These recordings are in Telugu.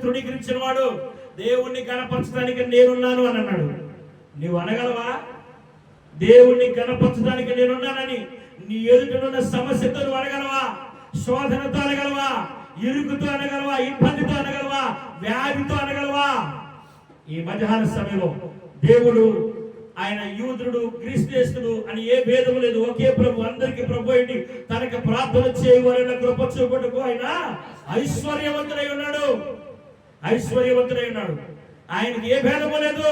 తృణీకరించిన వాడు దేవుణ్ణి గణపరచడానికి నేనున్నాను అని అన్నాడు. నీవు అనగలవా? దేవుణ్ణి గణపరచడానికి నేనున్నానని నీ ఎదుటనున్న సమస్యతో నువ్వు అనగలవా? శోధనతో అనగలవా? ఇరుకుతో అనగలవా? ఇబ్బందితో అనగలవా? వ్యాధితో అనగలవా? ఈ మధ్యాహ్న సమయంలో దేవుడు ఆయన యూదుడు క్రీస్తు అని ఏ భేదము లేదు, ఒకే ప్రభు, అందరికి ప్రభు అయింది. తనకి ప్రార్థన చేయవలన కృప చూపుటకు ఆయన ఐశ్వర్యవంతుడై ఉన్నాడు. ఐశ్వర్యవంతుడై ఉన్నాడు. ఆయనకి ఏ భేదము లేదు,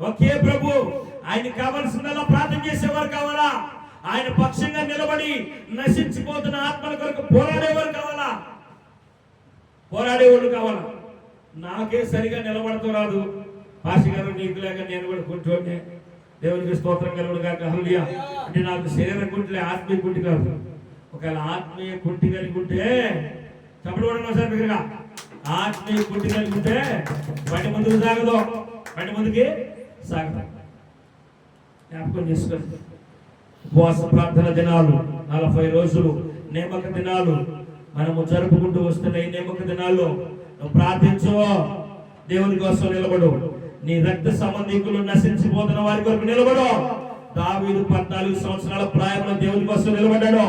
ఒకే ప్రభు. ఆయనకి కావాల్సిందల్లా ప్రార్థన చేసేవారు కావాలా? ఆయన పక్షంగా నిలబడి నశించిపోతున్న ఆత్మల కొరకు పోరాడేవారు కావాలా? పోరాడేవాళ్ళు కావాలా? నాకే సరిగా నిలబడుతూ రాదు పాషి గారు, నీకు లేక నేను కూడా కూర్చోండి. దేవునికి స్తోత్రం కలుగును గాక. హల్లెలూయా. అంటే నాకు శరీర కుంటిలే, ఆత్మీయ కుంటి కాదు. ఒకవేళ ఆత్మీయ కుంటి కలిగి ఉంటే చెప్పడం కూడా సార్ దగ్గరగా ఆత్మీయ కుంటి కలిగి ఉంటే బండి ముందుకు సాగదు, బండి ముందుకి సాగదు. జ్ఞాపకం చేసుకోండి. ఉపవాస ప్రార్థన దినాలు 40 రోజులు నేమక దినాలు మనము జరుపుకుంటూ వస్తున్న ఈ నేమక దినాల్లో నువ్వు ప్రార్థించు, దేవుని కోసం నిలబడు, నీ రక్త సంబంధికులు నశించిపోతున్న వారి కొరకు నిలబడు. దావీదు 14 సంవత్సరాల ప్రాయంలో దేవుని కోసం నిలబడ్డాడు.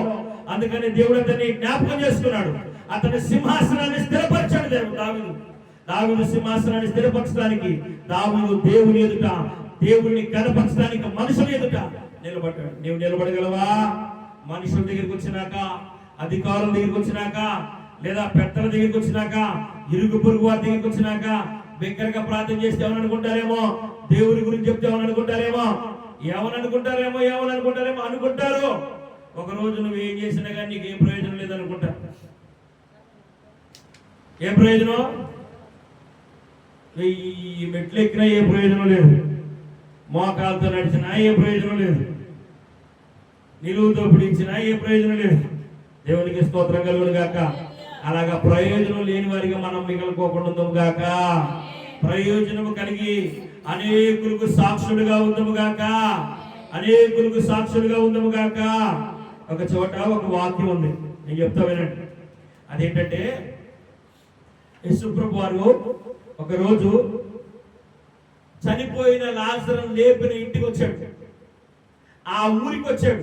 అందుకని దేవుడు అతన్ని జ్ఞాపకం చేసుకున్నాడు. అతని సింహాసనాన్ని స్థిరపరిచాడు దావీదు సింహాసనాన్ని స్థిరపరచడానికి దావీదు దేవుని ఎదుట, దేవుణ్ణి కనపరచడానికి మనుషుల ఎదుట నిలబడ్డాడు. నీవు నిలబడగలవా? మనుషుల దగ్గరికి వచ్చినాక, అధికారుల దగ్గరికి వచ్చినాక, లేదా పెద్దల దగ్గరికి వచ్చినాక, ఇరుగు పొరుగు వారి దగ్గరికి వచ్చినాక బిగ్గరగా ప్రార్థన చేస్తే ఏమని అనుకుంటారేమో, దేవుని గురించి చెప్తే ఏమని అనుకుంటారేమో, ఏమని అనుకుంటారు. ఒక రోజు నువ్వు ఏం చేసినా కానీ నీకు ఏం ప్రయోజనం లేదనుకుంటా. ఏం ప్రయోజనం? ఈ మెట్లు ఎక్కినా ఏ ప్రయోజనం లేదు, మోకాలతో నడిచినా ఏ ప్రయోజనం లేదు, నిలువుతో పిడిచినా ఏ ప్రయోజనం లేదు. దేవునికి స్తోత్రం కలుగును గాక. అలాగా ప్రయోజనం లేని వారిగా మనం మిగలుకోకుండా ఉందాము గాక. ప్రయోజనము కలిగి అనేకులకు సాక్షులుగా ఉందాము గాక. ఒక చోట ఒక వాక్యం ఉంది, నేను చెప్తా వినండి. అదేంటంటే యేసుప్రభు వారు ఒకరోజు చనిపోయిన లాజరును లేపిన ఇంటికి వచ్చాడు, ఆ ఊరికి వచ్చాడు.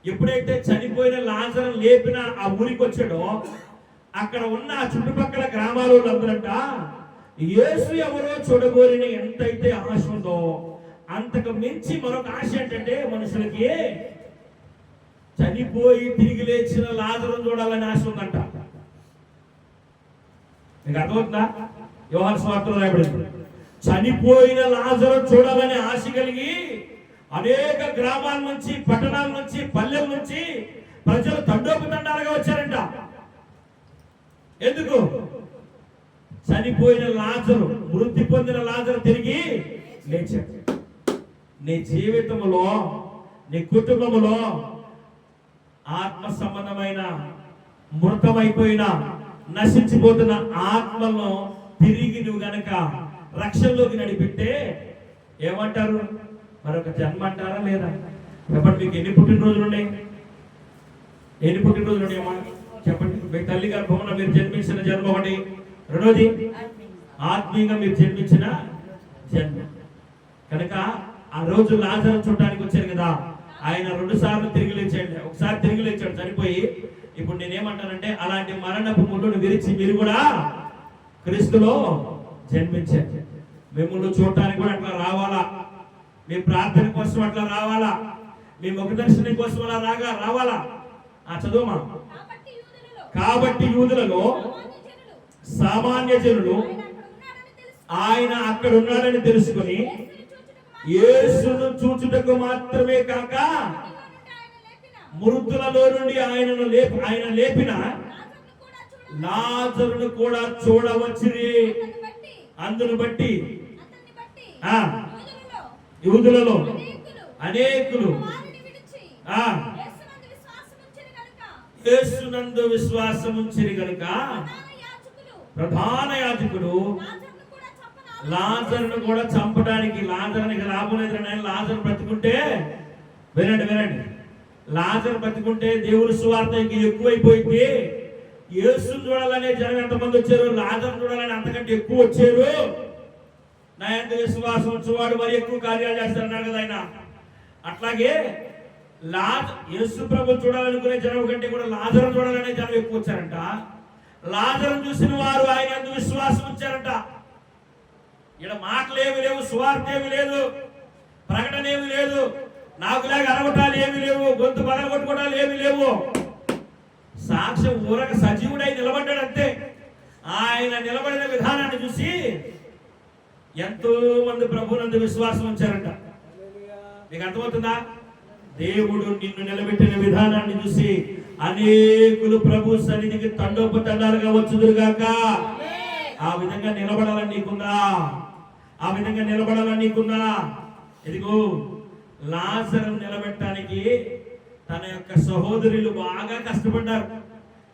ఎప్పుడైతే చనిపోయిన లాజరును లేపిన ఆ ఊరికి వచ్చాడో అక్కడ ఉన్న ఆ చుట్టుపక్కల గ్రామాల వాళ్ళందరంట యేసు ఎవరో చూడబోరిన ఎంతైతే ఆశ ఉందో అంతకు మించి మరొక ఆశ ఏంటంటే మనుషులకి చనిపోయి తిరిగి లేచిన లాజరును చూడాలని ఆశ ఉందంట. మీకు అర్థమవుతుందా? యోహాను సువార్తలో రాయబడింది, చనిపోయిన లాజరు చూడాలని ఆశ కలిగి అనేక గ్రామాల నుంచి, పట్టణాల నుంచి, పల్లెల నుంచి ప్రజలు తండోపతండాలుగా వచ్చారంట. ఎందుకు? చనిపోయిన లాజరు, మృతి పొందిన లాజరు తిరిగి లేచాడు. నీ జీవితంలో, నీ కుటుంబంలో ఆత్మ సంబంధమైన మృతమైపోయిన నశించిపోతున్న ఆత్మలను తిరిగి నువ్వు గనక రక్షణలోకి నడిపితే ఏమంటారు? మరొక జన్మ అంటారా లేదా? చెప్పండి. మీకు ఎన్ని పుట్టినరోజులు ఉన్నాయి? అమ్మా చెప్పండి. మీ తల్లి గర్భంలో మీరు జన్మించిన జన్మ ఒకటి, రెండోది ఆత్మీయంగా మీరు జన్మించిన జన్మ. కనుక ఆ రోజు లాజరు చూడడానికి వచ్చారు కదా, ఆయన 2 సార్లు తిరిగి లేచాడు. ఒకసారి తిరిగి లేచాడు చనిపోయి. ఇప్పుడు నేనేమంటానంటే అలాంటి మరణపు ముళ్ళును విరిచి మీరు కూడా క్రీస్తులో జన్మించారు. మిమ్మల్ని చూడటానికి కూడా అట్లా రావాలా, మీ ప్రార్థన కోసం అట్లా రావాలా, మీ ముఖ దర్శనం కోసం అలా రావాలా. చదువుమా. కాబట్టి యూదులలో సామాన్య జనులు ఆయన అక్కడ ఉన్నాడని తెలుసుకుని యేసును చూచుటకు మాత్రమే కాక మృతులలో నుండి ఆయన లేపిన లాజరును కూడా చూడవచ్చిరి. అందును బట్టి యూదులలో అనేకులు యేసునందు విశ్వాసం ఉంచిరి గనుక ప్రధాన యాజకుడు లాజరును కూడా చంపడానికి, లాజరునికి లాభం లేదు. లాజరు బ్రతుకుంటే వినండి, లాజరు బ్రతుకుంటే దేవుని సువార్త ఎక్కువైపోయింది. యేసుని చూడాలనే జనం ఎంతమంది వచ్చారు, లాజరుని చూడాలని అంతకంటే ఎక్కువ వచ్చారు. నా యందు విశ్వాసం ఉంచువాడు మరి ఎక్కువ కార్యాలు చేస్తారన్నాడు కదా ఆయన. అట్లాగే యేసు ప్రభు చూడాలనుకునే జనం కంటే కూడా లాజరుని చూడాలనే జనం ఎక్కువ వచ్చారంట. లాజరుని చూసిన వారు ఆయన యందు విశ్వాసం ఉంచారంట. ఇక్కడ మాటలు ఏమి లేవు, సువార్త ఏమి లేదు, ప్రకటన ఏమి లేదు, నాకులాగా అరవటాలు ఏమి లేవు, గొంతు బలగొట్టుకోవటాలు ఏమి లేవు. సాక్ష్యం ఊరక సజీవుడై నిలబడ్డాడు అంతే. ఆయన నిలబడిన విధానాన్ని చూసి ఎంతో మంది ప్రభువునందు విశ్వాసం ఉంచారంట. మీకు అర్థమవుతుందా? దేవుడు నిన్ను నిలబెట్టిన విధానాన్ని చూసి అనేకులు ప్రభు సన్నిధికి తండోపతండాలుగా వచ్చుదురుగాక. ఆ విధంగా నిలబడాలని నీకుందా? ఆ విధంగా నిలబడాలని నీకుందా? ఇదిగో లాజరు నిలబెట్టడానికి తన యొక్క సహోదరులు బాగా కష్టపడ్డారు,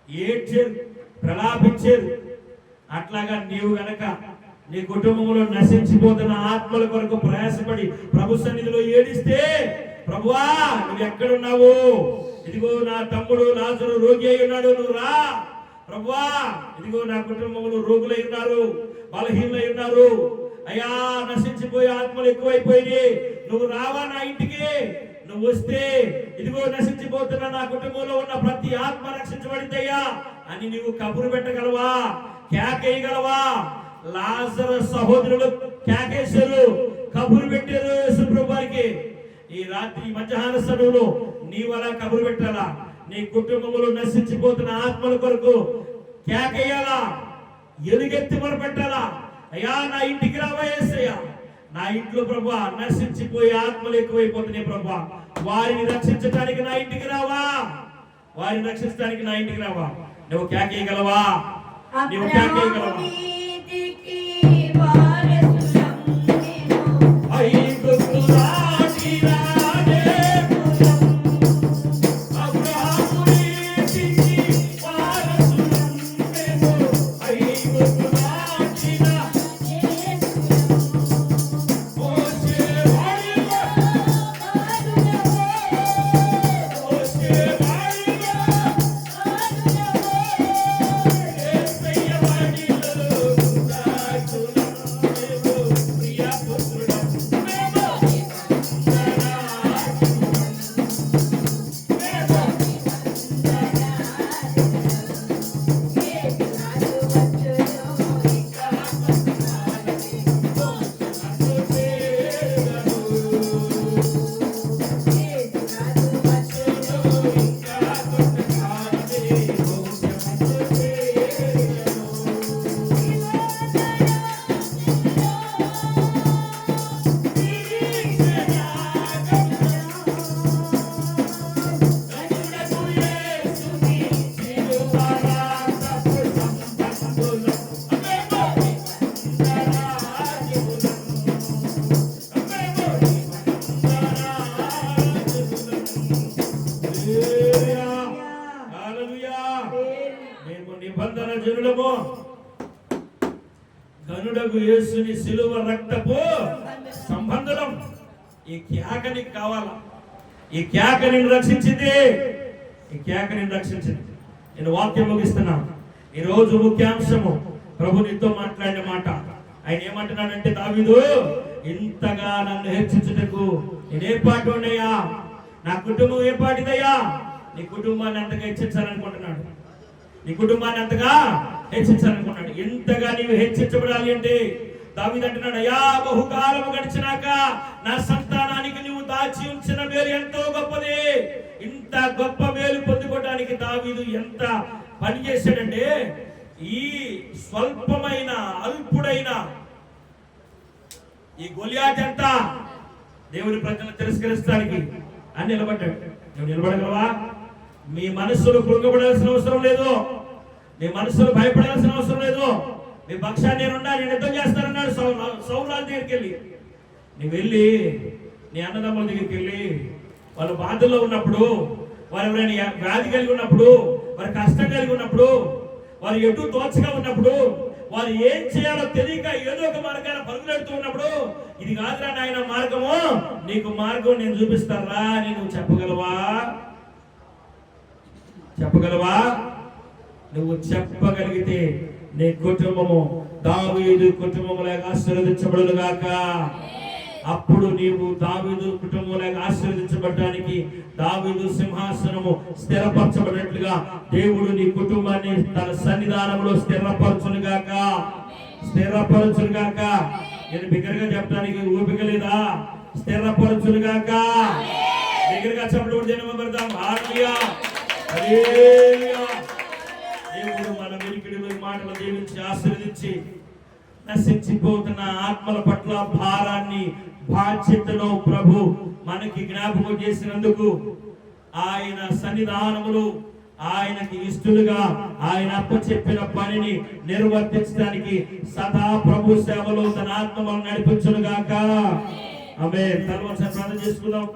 ఏడ్చారు, ప్రలాపించారు. అట్లాగా నీవు గనక నీ కుటుంబంలో నశించిపోతున్న ఆత్మల కొరకు ప్రయాసపడి ప్రభు సన్నిధిలో ఏడిస్తే, ప్రభువా నువ్వు ఎక్కడున్నావు? ఇదిగో నా తమ్ముడు లాజరు రోగి అయి ఉన్నాడు, నువ్వు రా. ప్రభువా ఇదిగో నా కుటుంబంలో రోగులై ఉన్నారు, బలహీనలై ఉన్నారు, అయ్యా నశించిపోయే ఆత్మలు ఎక్కువైపోయి, నువ్వు రావా నా ఇంటికి? నువ్వు వస్తే ఇదిగో నశించిపోతున్న నా కుటుంబంలో ఉన్న ప్రతి ఆత్మ రక్షించబడిందయ్యా అని నువ్వు కబురు పెట్టగలవా? కేకేయగలవా? లాజరు సహోదరులు కేకేశారు, కబురు పెట్టారు యేసుప్రభు వారికి. ఈ రాత్రి మధ్యాహ్న సమయంలో నీవు అలా కబురు పెట్టాలా? నీ కుటుంబంలో నశించిపోతున్న ఆత్మల కొరకు కేకేయాలా? ఎలుగెత్తి మొరపెట్టాలా? అయ్యా నా ఇంటికి రావా యేసయ్యా, నా ఇంట్లో ప్రభు నశించిపోయే ఆత్మలు ఎక్కువైపోతున్నాయి ప్రభు, వారిని రక్షించడానికి నా ఇంటికి రావా? వారిని రక్షించడానికి నా ఇంటికి రావా? నువ్వు కేకేయగలవా? నువ్వు కేకేయగలవా? నిబంధన జనులము గనుడగు యేసుని సిలువ రక్తపు సంబంధం. ఈ కేక నీకు కావాలా? ఈ కేక నిన్ను రక్షించింది, ఈ కేక నిన్ను రక్షించింది. నేను వాక్యం ముగిస్తున్నాను. ఈ రోజు ముఖ్యాంశము ప్రభు నీతో మాట్లాడిన మాట. ఆయన ఏమంటున్నాడంటే, దావీదు ఇంతగా నన్ను హెచ్చించుటకు నేనే పాటు ఉన్నాయా? నా కుటుంబం ఏ పాటిదయ్యా? నీ కుటుంబాన్ని అంతగా హెచ్చించాలనుకుంటున్నాడు, నీ కుటుంబాన్ని అంతగా హెచ్చించాలనుకున్నాడు. ఎంతగా నీవు హెచ్చించబడాలి అంటే దావీదు అంటున్నాడు, అయ్యా బహుకాలము గడిచినాక నా సంతానానికి నువ్వు దాచి ఉంచిన మేలు ఎంతో గొప్పది. ఇంత గొప్ప మేలు పొందుకోవడానికి దావీదు ఎంత పని చేశాడంటే, ఈ స్వల్పమైన అల్పుడైన ఈ గొలియాత్ అంతా దేవుని ప్రజలను తిరస్కరించడానికి అని నిలబడ్డాడు. నువ్వు నిలబడగలవా? మీ మనస్సును కృంగపడాల్సిన అవసరం లేదు, మీ మనస్సును భయపడాల్సిన అవసరం లేదు. మీ పక్షాన్ని నేనున్నా, నేను యుద్ధం చేస్తానన్నాడు సౌలు దగ్గరికి వెళ్ళి. నువ్వు వెళ్ళి నీ అన్నదమ్ముల దగ్గరికి వెళ్ళి, వాళ్ళు బాధల్లో ఉన్నప్పుడు, వారు ఎవరైనా వ్యాధి కలిగి ఉన్నప్పుడు, వారి కష్టం కలిగి ఉన్నప్పుడు, వారు ఎటు తోచగా ఉన్నప్పుడు, వారు ఏం చేయాలో తెలియక ఏదో ఒక మార్గాన్ని పరుగులెడుతూ ఉన్నప్పుడు, ఇది కాదురా నాయన మార్గము, నీకు మార్గం నేను చూపిస్తారా అని నువ్వు చెప్పగలవా? చెప్పగలవా? నువ్వు చెప్పగలిగితే నీ కుటుంబము దావీదు కుటుంబములాగా ఆశీర్వదించబడును గాక. అప్పుడు నీవు దావీదు కుటుంబంలాగా ఆశీర్వదించబడడానికి, దావీదు సింహాసనము స్థిరపరచబడినట్లుగా దేవుడు నీ కుటుంబాన్ని తన సన్నిధానంలో స్థిరపరచునుగాక. నేను బిగ్గరగా చెప్పడానికి ఊపిక లేదా? స్థిరపరచునుగాక. బిగ్గరగా చెప్పడం జన్మబడతాం. హల్లెలూయా, హల్లెలూయా. దేవుడు మన వెలికిడి మాటలు దీవించి ఆశీర్వదించి నశించిపోతున్న ఆత్మల పట్ల భారాన్ని, బాధ్యతను ప్రభు మనకి జ్ఞాపకం చేసినందుకు ఆయన సన్నిధానములు ఆయనకి ఇష్టలుగా ఆయన అప్పచెప్పిన పనిని నిర్వర్తించడానికి సదా ప్రభు సేవలో తన ఆత్మను నడిపించునుగాక. ఆమేన్. తర్వాత ప్రార్థన చేసుకుందాం.